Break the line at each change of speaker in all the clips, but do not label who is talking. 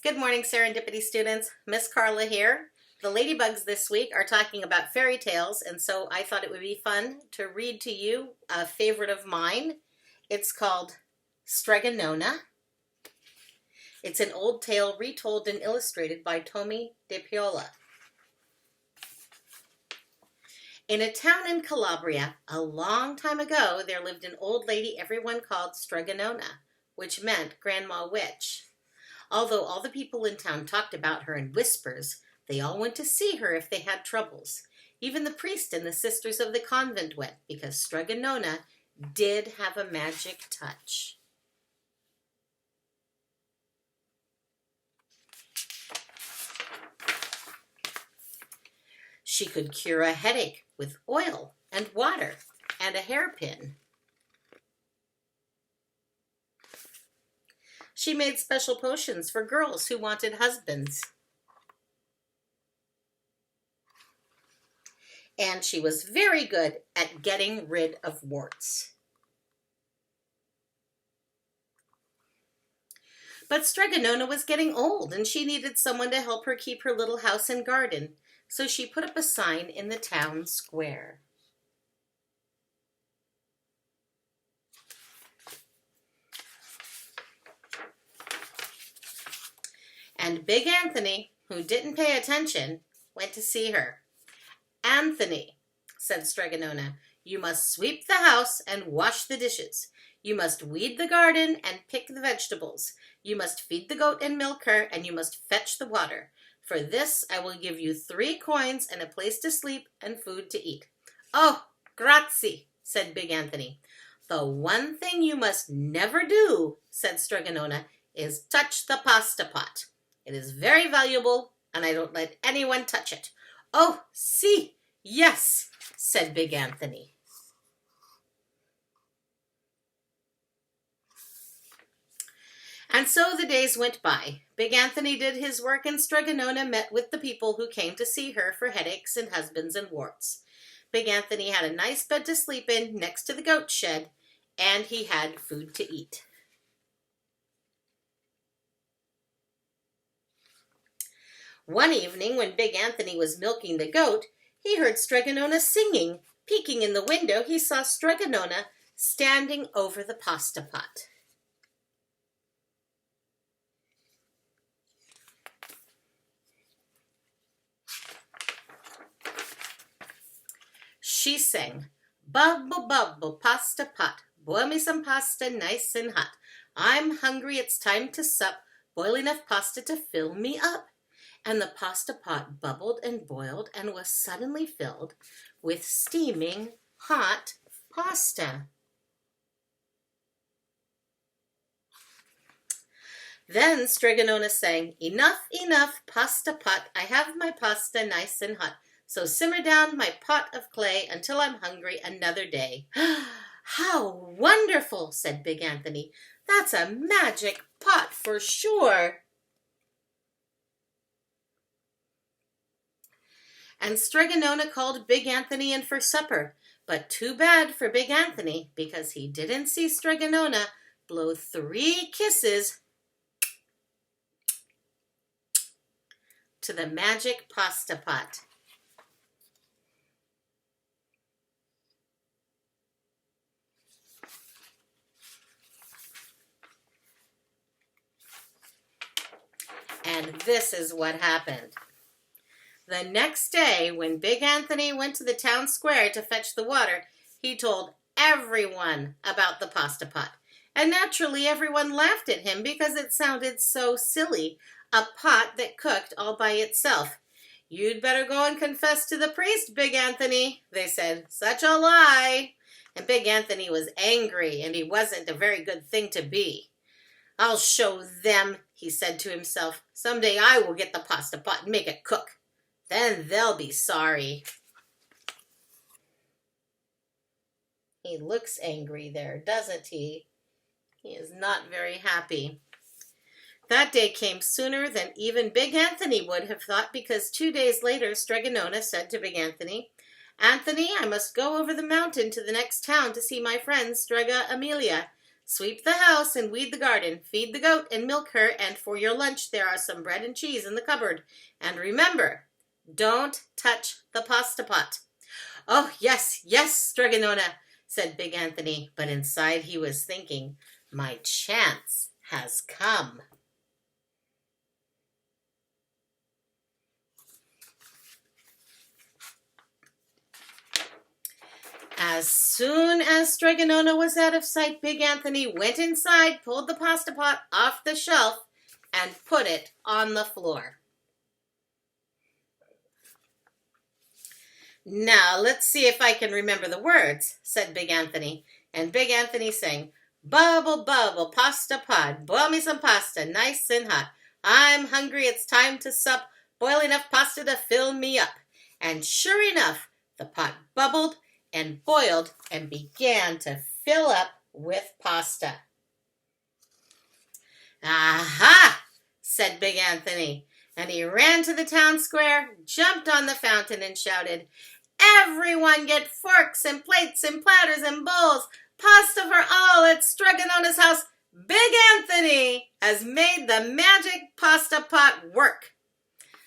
Good morning, Serendipity students. Miss Carla here. The ladybugs this week are talking about fairy tales, and so I thought it would be fun to read to you a favorite of mine. It's called Strega Nona. It's an old tale retold and illustrated by Tomie de Paola. In a town in Calabria, a long time ago, there lived an old lady everyone called Strega Nona, which meant Grandma Witch. Although all the people in town talked about her in whispers, they all went to see her if they had troubles. Even the priest and the sisters of the convent went, because Strega Nona did have a magic touch. She could cure a headache with oil and water and a hairpin. She made special potions for girls who wanted husbands. And she was very good at getting rid of warts. But Strega Nona was getting old, and she needed someone to help her keep her little house and garden. So she put up a sign in the town square. And Big Anthony, who didn't pay attention, went to see her. "Anthony," said Strega Nona, "you must sweep the house and wash the dishes. You must weed the garden and pick the vegetables. You must feed the goat and milk her, and you must fetch the water. For this I will give you 3 coins and a place to sleep and food to eat." "Oh, grazie," said Big Anthony. "The one thing you must never do," said Strega Nona, "is touch the pasta pot. It is very valuable, and I don't let anyone touch it." "Oh, si, yes," said Big Anthony. And so the days went by. Big Anthony did his work, and Strega Nona met with the people who came to see her for headaches and husbands and warts. Big Anthony had a nice bed to sleep in next to the goat shed, and he had food to eat. One evening, when Big Anthony was milking the goat, he heard Strega Nona singing. Peeking in the window, he saw Strega Nona standing over the pasta pot. She sang, "Bubble, bubble, pasta pot, boil me some pasta nice and hot. I'm hungry, it's time to sup, boil enough pasta to fill me up." And the pasta pot bubbled and boiled and was suddenly filled with steaming hot pasta. Then Strega Nona sang, "Enough, enough, pasta pot, I have my pasta nice and hot. So simmer down my pot of clay until I'm hungry another day." "How wonderful," said Big Anthony. "That's a magic pot for sure." And Strega Nona called Big Anthony in for supper. But too bad for Big Anthony, because he didn't see Strega Nona blow 3 kisses to the magic pasta pot. And this is what happened. The next day, when Big Anthony went to the town square to fetch the water, he told everyone about the pasta pot. And naturally, everyone laughed at him because it sounded so silly, a pot that cooked all by itself. "You'd better go and confess to the priest, Big Anthony," they said. "Such a lie." And Big Anthony was angry, and he wasn't a very good thing to be. "I'll show them," he said to himself. "Someday I will get the pasta pot and make it cook. Then they'll be sorry." He looks angry there, doesn't he? He is not very happy. That day came sooner than even Big Anthony would have thought, because 2 days later Strega Nona said to Big Anthony, "Anthony, I must go over the mountain to the next town to see my friend Strega Amelia. Sweep the house and weed the garden. Feed the goat and milk her, and for your lunch there are some bread and cheese in the cupboard. And remember, don't touch the pasta pot." "Oh, yes, yes, Strega Nona," said Big Anthony, but inside he was thinking, "My chance has come." As soon as Strega Nona was out of sight, Big Anthony went inside, pulled the pasta pot off the shelf, and put it on the floor. "Now, let's see if I can remember the words," said Big Anthony. And Big Anthony sang, "Bubble, bubble, pasta pot, boil me some pasta, nice and hot. I'm hungry, it's time to sup, boil enough pasta to fill me up." And sure enough, the pot bubbled and boiled and began to fill up with pasta. "Aha!" said Big Anthony, and he ran to the town square, jumped on the fountain, and shouted, "Everyone get forks and plates and platters and bowls. Pasta for all at Strega Nona's house. Big Anthony has made the magic pasta pot work."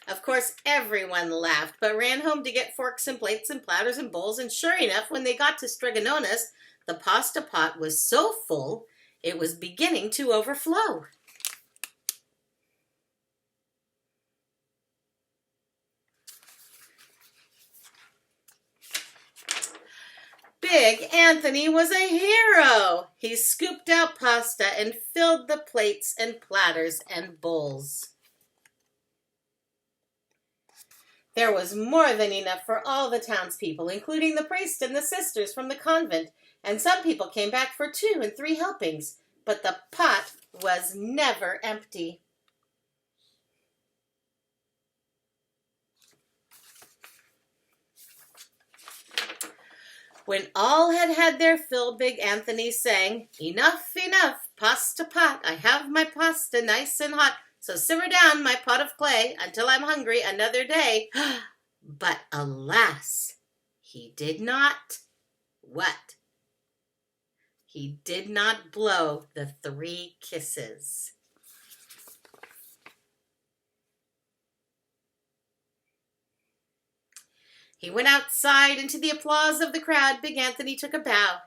Of course, everyone laughed, but ran home to get forks and plates and platters and bowls, and sure enough, when they got to Strega Nona's, the pasta pot was so full, it was beginning to overflow. Big Anthony was a hero. He scooped out pasta and filled the plates and platters and bowls. There was more than enough for all the townspeople, including the priest and the sisters from the convent, and some people came back for 2 and 3 helpings, but the pot was never empty. When all had had their fill, Big Anthony sang, "Enough, enough, pasta pot, I have my pasta nice and hot. So simmer down, my pot of clay, until I'm hungry another day." But alas, he did not, what? He did not blow the 3 kisses. He went outside, and to the applause of the crowd, Big Anthony took a bow.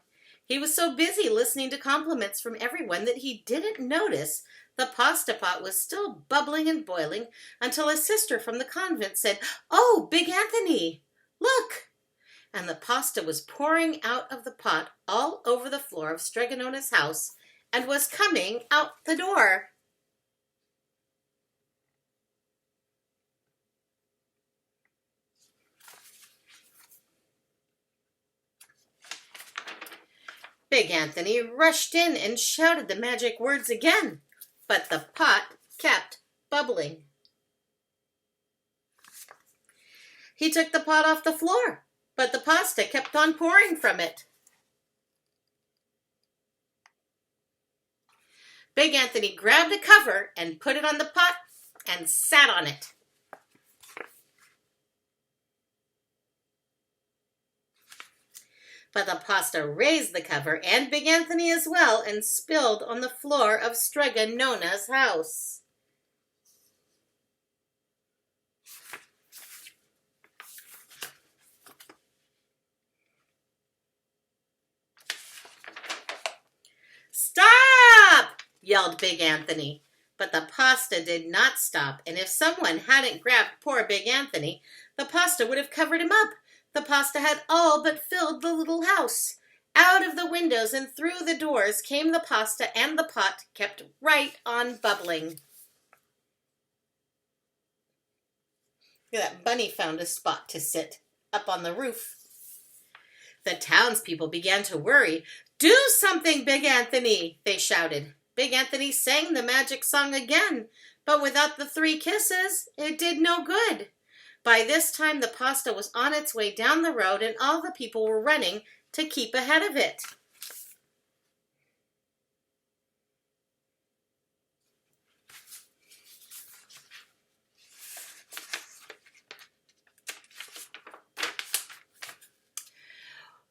He was so busy listening to compliments from everyone that he didn't notice the pasta pot was still bubbling and boiling until a sister from the convent said, "Oh, Big Anthony, look!" And the pasta was pouring out of the pot all over the floor of Strega Nona's house and was coming out the door. Big Anthony rushed in and shouted the magic words again, but the pot kept bubbling. He took the pot off the floor, but the pasta kept on pouring from it. Big Anthony grabbed a cover and put it on the pot and sat on it. But the pasta raised the cover and Big Anthony as well and spilled on the floor of Strega Nona's house. "Stop!" yelled Big Anthony. But the pasta did not stop, and if someone hadn't grabbed poor Big Anthony, the pasta would have covered him up. The pasta had all but filled the little house. Out of the windows and through the doors came the pasta, and the pot kept right on bubbling. That bunny found a spot to sit, up on the roof. The townspeople began to worry. "Do something, Big Anthony," they shouted. Big Anthony sang the magic song again, but without the 3 kisses, it did no good. By this time, the pasta was on its way down the road, and all the people were running to keep ahead of it.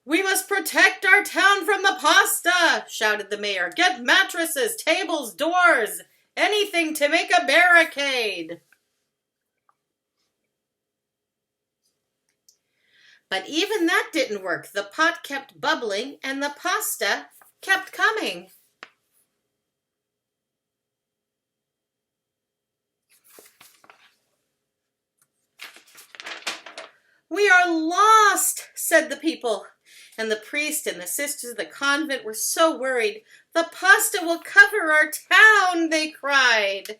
"We must must protect our town from the pasta, shouted the mayor. Get mattresses, tables, doors, anything to make a barricade. But even that didn't work. The pot kept bubbling and the pasta kept coming. We are lost, said the people. And the priest and the sisters of the convent were so worried. The pasta will cover our town, they cried.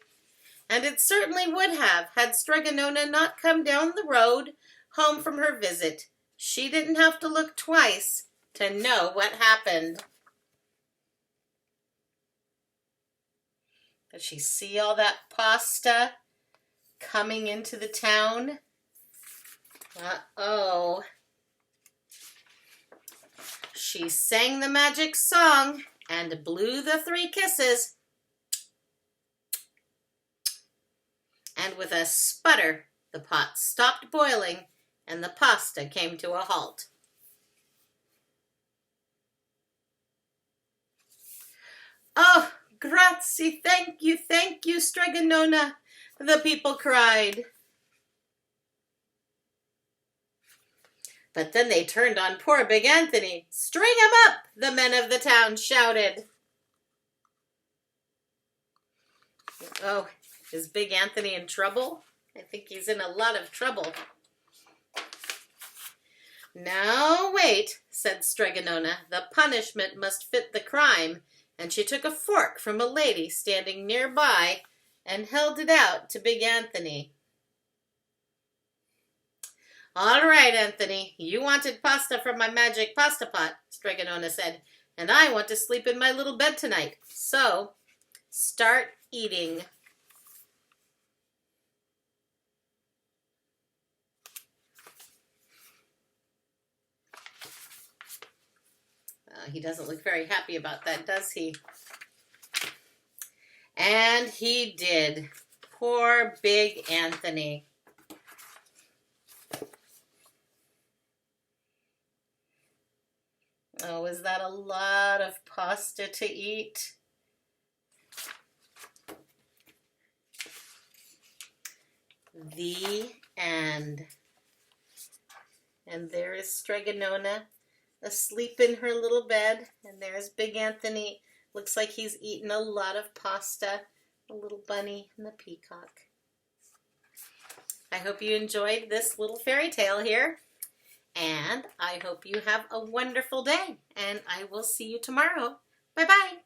And it certainly would have, had Strega Nona not come down the road home from her visit. She didn't have to look twice to know what happened. Did she see all that pasta coming into the town? Uh-oh. She sang the magic song and blew the 3 kisses. And with a sputter, the pot stopped boiling and the pasta came to a halt. Oh, grazie, thank you, Strega Nona, the people cried. But then they turned on poor Big Anthony. String him up, the men of the town shouted. Oh, is Big Anthony in trouble? I think he's in a lot of trouble. Now wait, said Strega Nona. The punishment must fit the crime. And she took a fork from a lady standing nearby and held it out to Big Anthony. All right, Anthony, you wanted pasta from my magic pasta pot, Strega Nona said, and I want to sleep in my little bed tonight. So, start eating. He doesn't look very happy about that, does he? And he did. Poor Big Anthony. Oh, is that a lot of pasta to eat? The end. And there is Strega Nona asleep in her little bed. And there's Big Anthony. Looks like he's eaten a lot of pasta. The little bunny and the peacock. I hope you enjoyed this little fairy tale here. And I hope you have a wonderful day. And I will see you tomorrow. Bye-bye.